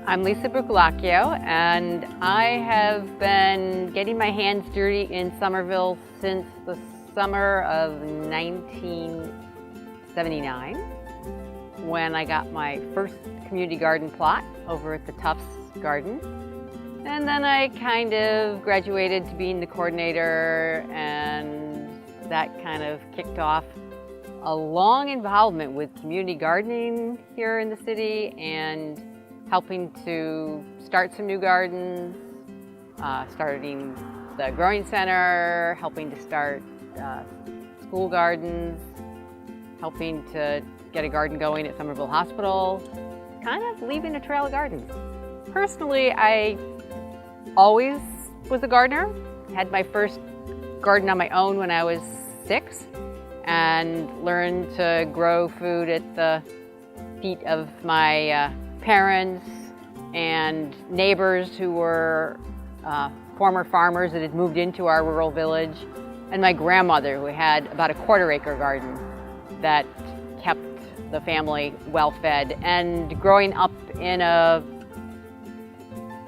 I'm Lisa Brukilacchio, and I have been getting my hands dirty in Somerville since the summer of 1979, when I got my first community garden plot over at the Tufts Garden. And then I kind of graduated to being the coordinator, and that kind of kicked off a long involvement with community gardening here in the city and helping to start some new gardens, starting the growing center, helping to start school gardens, helping to get a garden going at Somerville Hospital, kind of leaving a trail of gardens. Personally, I always was a gardener. Had my first garden on my own when I was 6 and learned to grow food at the feet of my parents and neighbors who were former farmers that had moved into our rural village, and my grandmother, who had about a quarter-acre garden that kept the family well fed. And growing up in a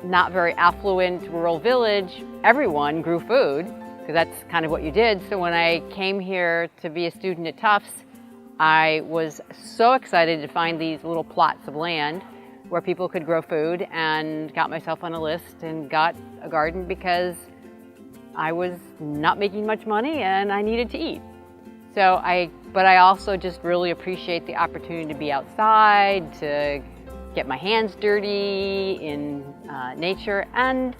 not very affluent rural village, everyone grew food, because that's kind of what you did. So when I came here to be a student at Tufts, I was so excited to find these little plots of land where people could grow food, and got myself on a list and got a garden because I was not making much money and I needed to eat. But I also just really appreciate the opportunity to be outside, to get my hands dirty in nature, and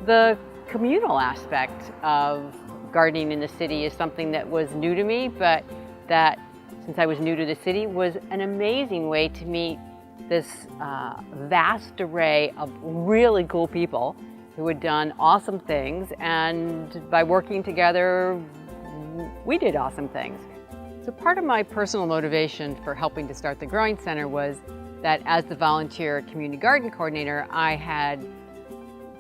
the communal aspect of gardening in the city is something that was new to me, but that, since I was new to the city, was an amazing way to meet this vast array of really cool people who had done awesome things, and by working together, we did awesome things. So part of my personal motivation for helping to start the Growing Center was that as the volunteer community garden coordinator, I had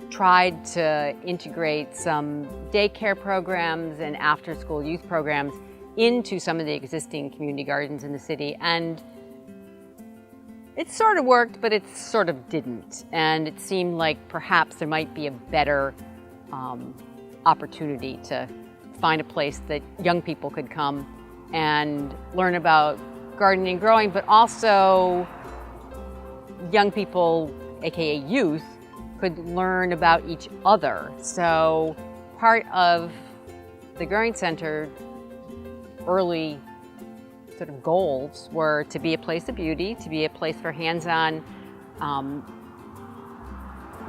tried to integrate some daycare programs and after-school youth programs into some of the existing community gardens in the city. And it sort of worked, but it sort of didn't. And it seemed like perhaps there might be a better opportunity to find a place that young people could come and learn about gardening and growing, but also young people, aka youth, could learn about each other. So part of the Growing Center early sort of goals were to be a place of beauty, to be a place for hands-on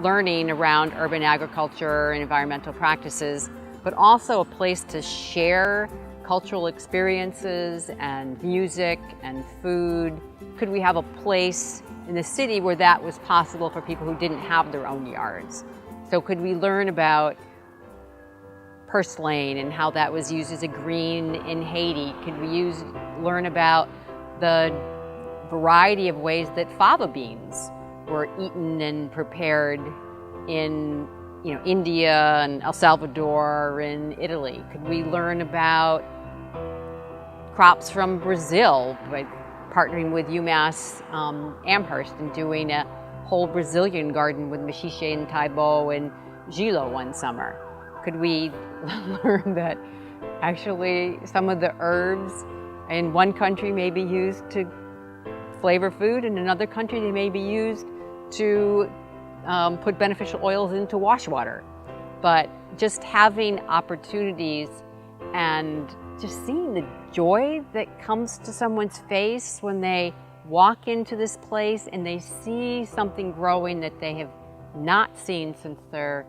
learning around urban agriculture and environmental practices, but also a place to share cultural experiences and music and food. Could we have a place in the city where that was possible for people who didn't have their own yards? So could we learn about purslane and how that was used as a green in Haiti? Could we learn about the variety of ways that fava beans were eaten and prepared in India and El Salvador and Italy? Could we learn about crops from Brazil by partnering with UMass Amherst and doing a whole Brazilian garden with machiche and taibo and gilo one summer? Could we learn that actually some of the herbs in one country may be used to flavor food, in another country they may be used to put beneficial oils into wash water? But just having opportunities and just seeing the joy that comes to someone's face when they walk into this place and they see something growing that they have not seen since their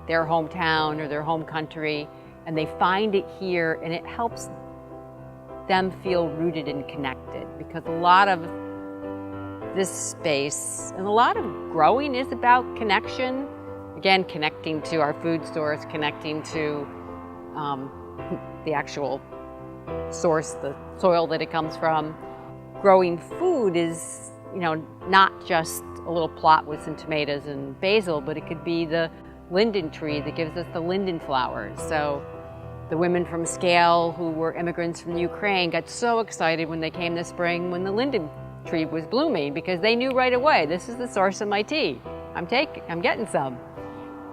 hometown or their home country, and they find it here, and it helps them feel rooted and connected, because a lot of this space and a lot of growing is about connection. Again, connecting to our food source, connecting to the actual source, the soil that it comes from. Growing food is, not just a little plot with some tomatoes and basil, but it could be the linden tree that gives us the linden flowers. So the women from Scale who were immigrants from Ukraine got so excited when they came this spring when the linden tree was blooming because they knew right away, this is the source of my tea. I'm getting some.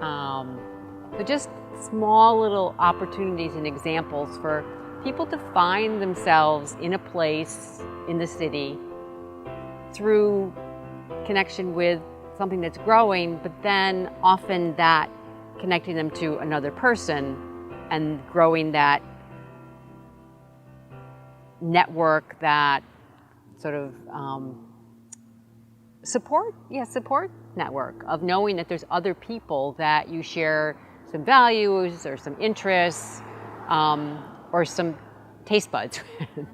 So just small little opportunities and examples for people to find themselves in a place in the city through connection with something that's growing, but then often that connecting them to another person and growing that network, that sort of support network of knowing that there's other people that you share some values or some interests or some taste buds with.